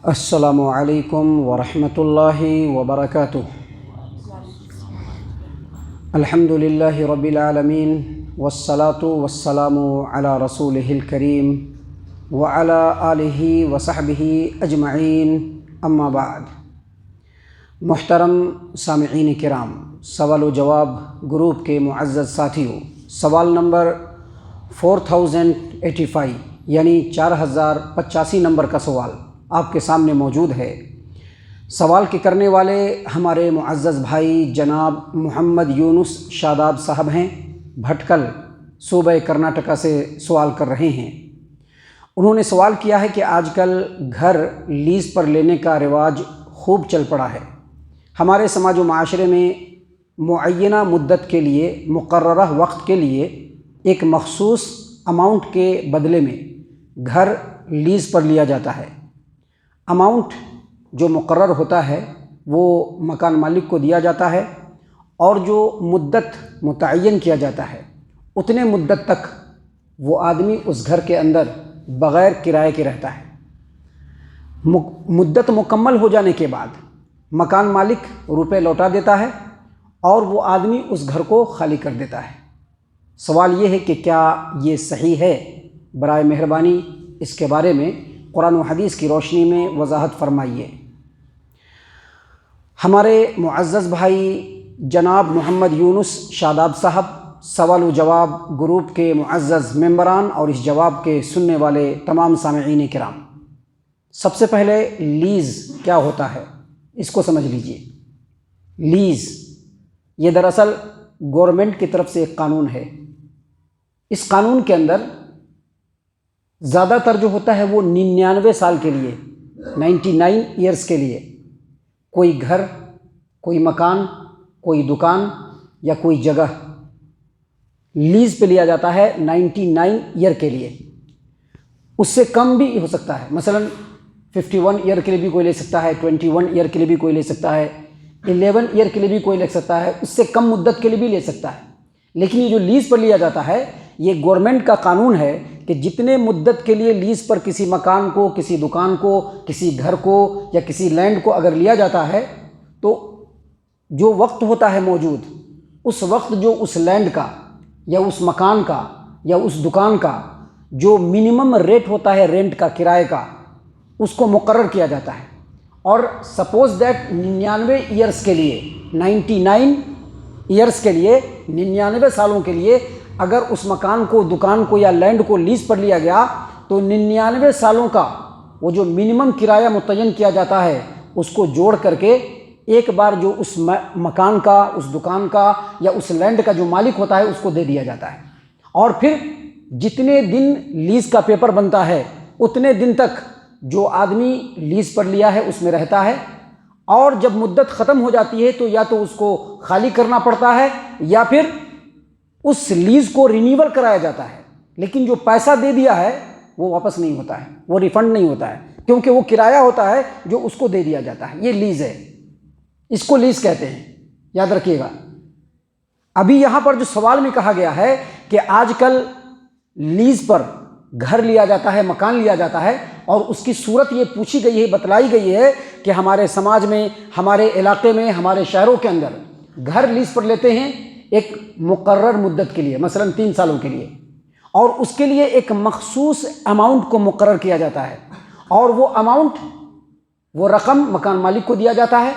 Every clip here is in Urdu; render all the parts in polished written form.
السلام علیکم ورحمۃ اللہ وبرکاتہ۔ الحمد للہ رب العالمین والصلاة والسلام علی رسولہ الکریم وعلی آلہ وصحبہ اجمعین، اما بعد۔ محترم سامعین کرام، سوال و جواب گروپ کے معزز ساتھیوں، سوال نمبر 4085 یعنی 4085 نمبر کا سوال آپ کے سامنے موجود ہے۔ سوال کے کرنے والے ہمارے معزز بھائی جناب محمد یونس شاداب صاحب ہیں، بھٹکل صوبہ کرناٹکا سے سوال کر رہے ہیں۔ انہوں نے سوال کیا ہے کہ آج کل گھر لیز پر لینے کا رواج خوب چل پڑا ہے۔ ہمارے سماج و معاشرے میں معینہ مدت کے لیے، مقررہ وقت کے لیے ایک مخصوص اماؤنٹ کے بدلے میں گھر لیز پر لیا جاتا ہے۔ اماؤنٹ جو مقرر ہوتا ہے وہ مکان مالک کو دیا جاتا ہے، اور جو مدت متعین کیا جاتا ہے اتنے مدت تک وہ آدمی اس گھر کے اندر بغیر کرائے کے رہتا ہے۔ مدت مکمل ہو جانے کے بعد مکان مالک روپے لوٹا دیتا ہے اور وہ آدمی اس گھر کو خالی کر دیتا ہے۔ سوال یہ ہے کہ کیا یہ صحیح ہے؟ برائے مہربانی اس کے بارے میں قرآن و حدیث کی روشنی میں وضاحت فرمائیے۔ ہمارے معزز بھائی جناب محمد یونس شاداب صاحب، سوال و جواب گروپ کے معزز ممبران اور اس جواب کے سننے والے تمام سامعین کرام، سب سے پہلے لیز کیا ہوتا ہے اس کو سمجھ لیجئے۔ لیز یہ دراصل گورنمنٹ کی طرف سے ایک قانون ہے۔ اس قانون کے اندر زیادہ تر جو ہوتا ہے وہ 99 سال کے لیے، 99 ایئرس کے لیے کوئی گھر، کوئی مکان، کوئی دکان یا کوئی جگہ لیز پہ لیا جاتا ہے 99 ایئر کے لیے۔ اس سے کم بھی ہو سکتا ہے، مثلا 51 ایئر کے لیے بھی کوئی لے سکتا ہے، 21 ایئر کے لیے بھی کوئی لے سکتا ہے، 11 ایئر کے لیے بھی کوئی لے سکتا ہے، اس سے کم مدت کے لیے بھی لے سکتا ہے۔ لیکن یہ جو لیز پر لیا جاتا ہے یہ گورنمنٹ کا قانون ہے کہ جتنے مدت کے لیے لیز پر کسی مکان کو، کسی دکان کو، کسی گھر کو یا کسی لینڈ کو اگر لیا جاتا ہے تو جو وقت ہوتا ہے موجود، اس وقت جو اس لینڈ کا یا اس مکان کا یا اس دکان کا جو منیمم ریٹ ہوتا ہے رینٹ کا، کرائے کا، اس کو مقرر کیا جاتا ہے۔ اور سپوز دیٹ 99 ایئرس کے لیے، 99 ایئرس کے لیے، 99 سالوں کے لیے اگر اس مکان کو، دکان کو یا لینڈ کو لیز پر لیا گیا تو 99 سالوں کا وہ جو منیمم کرایہ متعین کیا جاتا ہے اس کو جوڑ کر کے ایک بار جو اس مکان کا، اس دکان کا یا اس لینڈ کا جو مالک ہوتا ہے اس کو دے دیا جاتا ہے۔ اور پھر جتنے دن لیز کا پیپر بنتا ہے اتنے دن تک جو آدمی لیز پر لیا ہے اس میں رہتا ہے، اور جب مدت ختم ہو جاتی ہے تو یا تو اس کو خالی کرنا پڑتا ہے یا پھر اس لیز کو رینیول کرایا جاتا ہے۔ لیکن جو پیسہ دے دیا ہے وہ واپس نہیں ہوتا ہے، وہ ریفنڈ نہیں ہوتا ہے، کیونکہ وہ کرایہ ہوتا ہے جو اس کو دے دیا جاتا ہے۔ یہ لیز ہے، اس کو لیز کہتے ہیں، یاد رکھیے گا۔ ابھی یہاں پر جو سوال میں کہا گیا ہے کہ آج کل لیز پر گھر لیا جاتا ہے، مکان لیا جاتا ہے، اور اس کی صورت یہ پوچھی گئی ہے، بتلائی گئی ہے کہ ہمارے سماج میں، ہمارے علاقے میں، ہمارے شہروں کے اندر گھر لیز پر لیتے ہیں ایک مقرر مدت کے لیے، مثلا 3 سالوں کے لیے، اور اس کے لیے ایک مخصوص اماؤنٹ کو مقرر کیا جاتا ہے، اور وہ اماؤنٹ، وہ رقم مکان مالک کو دیا جاتا ہے،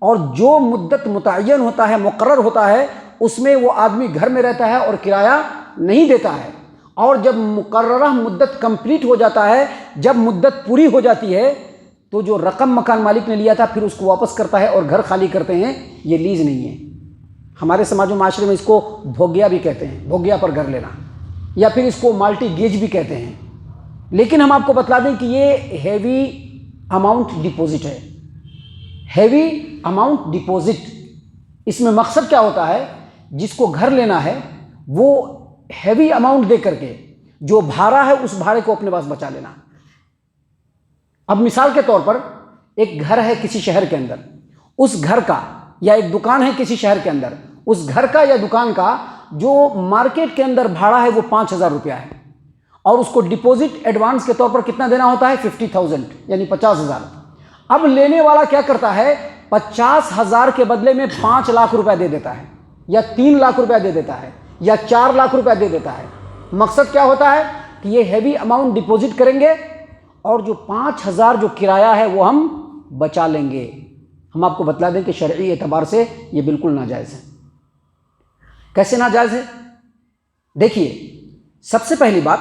اور جو مدت متعین ہوتا ہے، مقرر ہوتا ہے، اس میں وہ آدمی گھر میں رہتا ہے اور کرایہ نہیں دیتا ہے۔ اور جب مقررہ مدت کمپلیٹ ہو جاتا ہے، جب مدت پوری ہو جاتی ہے تو جو رقم مکان مالک نے لیا تھا پھر اس کو واپس کرتا ہے اور گھر خالی کرتے ہیں۔ یہ لیز نہیں ہے۔ ہمارے سماج و معاشرے میں اس کو بھوگیا بھی کہتے ہیں، بھوگیا پر گھر لینا، یا پھر اس کو مالٹی گیج بھی کہتے ہیں۔ لیکن ہم آپ کو بتلا دیں کہ یہ ہیوی اماؤنٹ ڈپوزٹ ہے، ہیوی اماؤنٹ ڈپوزٹ۔ اس میں مقصد کیا ہوتا ہے؟ جس کو گھر لینا ہے وہ ہیوی اماؤنٹ دے کر کے جو بھاڑا ہے اس بھاڑے کو اپنے پاس بچا لینا۔ اب مثال کے طور پر ایک گھر ہے کسی شہر کے اندر، اس گھر کا، یا ایک دکان ہے کسی شہر کے اندر، اس گھر کا یا دکان کا جو مارکیٹ کے اندر بھاڑا ہے وہ 5000 روپیہ ہے، اور اس کو ڈپوزٹ ایڈوانس کے طور پر کتنا دینا ہوتا ہے؟ 50,000 یعنی 50,000۔ اب لینے والا کیا کرتا ہے؟ 50,000 کے بدلے میں 5 لاکھ روپے دے دیتا ہے، یا 3 لاکھ روپے دے دیتا ہے، یا 4 لاکھ روپے دے دیتا ہے۔ مقصد کیا ہوتا ہے کہ یہ ہیوی اماؤنٹ ڈپوزٹ کریں گے اور جو 5,000 جو کرایہ ہے وہ ہم بچا لیں گے۔ ہم آپ کو بتلا دیں کہ شرعی اعتبار سے یہ بالکل ناجائز ہے۔ کیسے ناجائز ہے؟ دیکھیے، سب سے پہلی بات،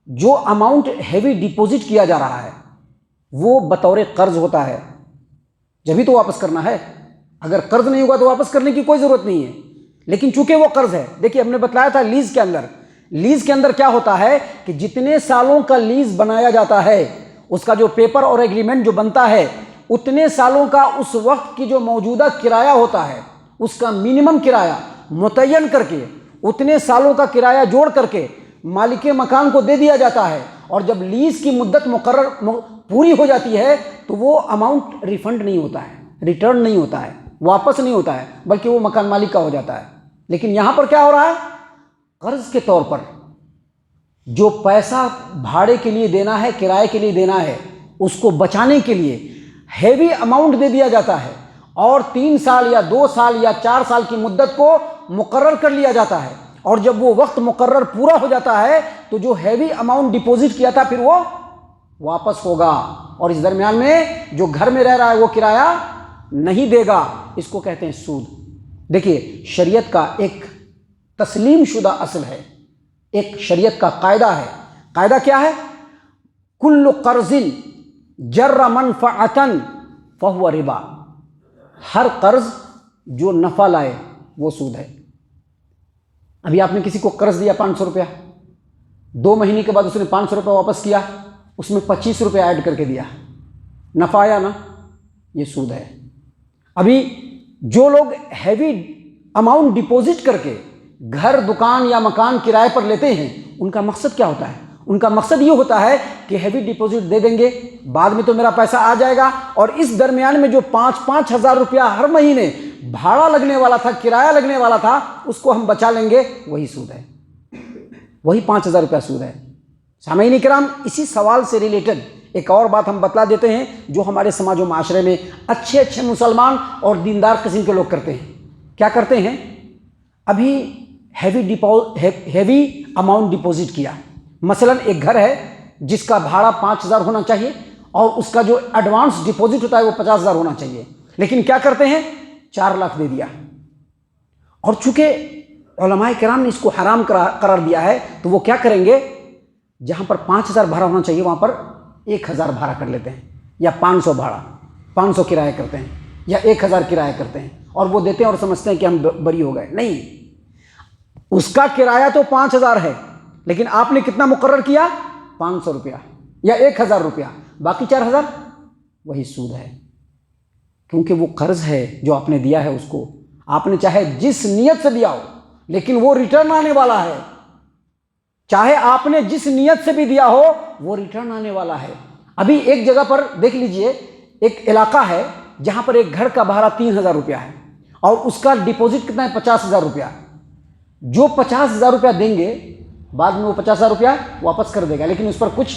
جو اماؤنٹ ہیوی ڈپوزٹ کیا جا رہا ہے وہ بطور قرض ہوتا ہے، جبھی تو واپس کرنا ہے۔ اگر قرض نہیں ہوگا تو واپس کرنے کی کوئی ضرورت نہیں ہے، لیکن چونکہ وہ قرض ہے، دیکھیے ہم نے بتلایا تھا لیز کے اندر کیا ہوتا ہے کہ جتنے سالوں کا لیز بنایا جاتا ہے، اس کا جو پیپر اور ایگریمنٹ جو بنتا ہے، اتنے سالوں کا اس وقت کی جو موجودہ کرایہ ہوتا ہے، اس کا منیمم کرایہ متعین کر کے، اتنے سالوں کا کرایہ جوڑ کر کے مالک مکان کو دے دیا جاتا ہے، اور جب لیز کی مدت مقرر پوری ہو جاتی ہے تو وہ اماؤنٹ ریفنڈ نہیں ہوتا ہے، ریٹرن نہیں ہوتا ہے، واپس نہیں ہوتا ہے، بلکہ وہ مکان مالک کا ہو جاتا ہے۔ لیکن یہاں پر کیا ہو رہا ہے؟ قرض کے طور پر جو پیسہ بھاڑے کے لیے دینا ہے، کرائے کے لیے دینا ہے، اس کو بچانے کے لیے ہیوی اماؤنٹ دے دیا جاتا ہے، اور 3 سال یا 2 سال یا 4 سال کی مدت کو مقرر کر لیا جاتا ہے، اور جب وہ وقت مقرر پورا ہو جاتا ہے تو جو ہیوی اماؤنٹ ڈپوزٹ کیا تھا پھر وہ واپس ہوگا، اور اس درمیان میں جو گھر میں رہ رہا ہے وہ کرایہ نہیں دے گا۔ اس کو کہتے ہیں سود۔ دیکھیے، شریعت کا ایک تسلیم شدہ اصل ہے، ایک شریعت کا قاعدہ ہے۔ قاعدہ کیا ہے؟ کل قرض جر منفعۃ فہو ربا۔ ہر قرض جو نفع لائے وہ سود ہے۔ ابھی آپ نے کسی کو قرض دیا 500 روپیہ، 2 مہینے کے بعد اس نے 500 روپیہ واپس کیا، اس میں 25 روپیہ ایڈ کر کے دیا، نفع آیا نا؟ یہ سود ہے۔ ابھی جو لوگ ہیوی اماؤنٹ ڈپوزٹ کر کے گھر، دکان یا مکان کرائے پر لیتے ہیں، ان کا مقصد کیا ہوتا ہے؟ ان کا مقصد یہ ہوتا ہے کہ ہیوی ڈپوزٹ دے دیں گے، بعد میں تو میرا پیسہ آ جائے گا، اور اس درمیان میں جو 5-5 ہزار روپیہ ہر مہینے بھاڑا لگنے والا تھا، کرایہ لگنے والا تھا، اس کو ہم بچا لیں گے، وہی سود ہے، وہی 5,000 روپیہ سود ہے۔ سامعین کرام، اسی سوال سے ریلیٹڈ ایک اور بات ہم بتلا دیتے ہیں جو ہمارے سماج و معاشرے میں اچھے مسلمان اور دیندار قسم کے لوگ کرتے ہیں۔ کیا کرتے ہیں؟ ابھی ہیوی اماؤنٹ ڈپوزٹ کیا، مثلا ایک گھر ہے جس کا بھاڑا 5,000 ہونا چاہیے اور اس کا جو ایڈوانس ڈپوزٹ ہوتا ہے وہ 50,000 ہونا چاہیے، لیکن کیا کرتے ہیں؟ 4 لاکھ دے دیا، اور چونکہ علماء کرام نے اس کو حرام قرار دیا ہے تو وہ کیا کریں گے؟ جہاں پر 5,000 بھاڑا ہونا چاہیے وہاں پر 1,000 بھاڑا کر لیتے ہیں، یا 500 بھاڑا، 500 کرایہ کرتے ہیں، یا 1,000 کرایہ کرتے ہیں، اور وہ دیتے ہیں اور سمجھتے ہیں کہ ہم بری ہو گئے۔ نہیں، اس کا کرایہ تو 5,000 ہے، لیکن آپ نے کتنا مقرر کیا؟ 500 روپیہ یا 1,000 روپیہ، باقی 4,000 وہی سود ہے، کیونکہ وہ قرض ہے جو آپ نے دیا ہے، اس کو آپ نے چاہے جس نیت سے دیا ہو لیکن وہ ریٹرن آنے والا ہے، چاہے آپ نے جس نیت سے بھی دیا ہو وہ ریٹرن آنے والا ہے۔ ابھی ایک جگہ پر دیکھ لیجئے، ایک علاقہ ہے جہاں پر ایک گھر کا بھاڑا 3,000 روپیہ ہے اور اس کا ڈپوزٹ کتنا ہے؟ 50,000 روپیہ۔ جو 50,000 روپیہ دیں گے بعد میں وہ 50,000 روپیہ واپس کر دے گا، لیکن اس پر کچھ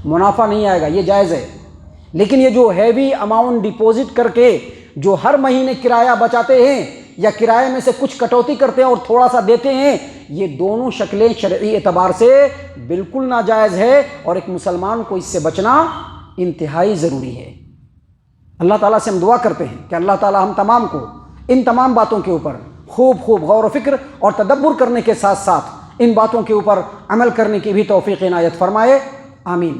منافع نہیں آئے گا، یہ جائز ہے۔ لیکن یہ جو ہیوی اماؤنٹ ڈپوزٹ کر کے جو ہر مہینے کرایہ بچاتے ہیں یا کرائے میں سے کچھ کٹوتی کرتے ہیں اور تھوڑا سا دیتے ہیں، یہ دونوں شکلیں شرعی اعتبار سے بالکل ناجائز ہے، اور ایک مسلمان کو اس سے بچنا انتہائی ضروری ہے۔ اللہ تعالیٰ سے ہم دعا کرتے ہیں کہ اللہ تعالیٰ ہم تمام کو ان تمام باتوں کے اوپر خوب غور و فکر اور تدبر کرنے کے ساتھ ساتھ ان باتوں کے اوپر عمل کرنے کی بھی توفیق عنایت فرمائے، آمین۔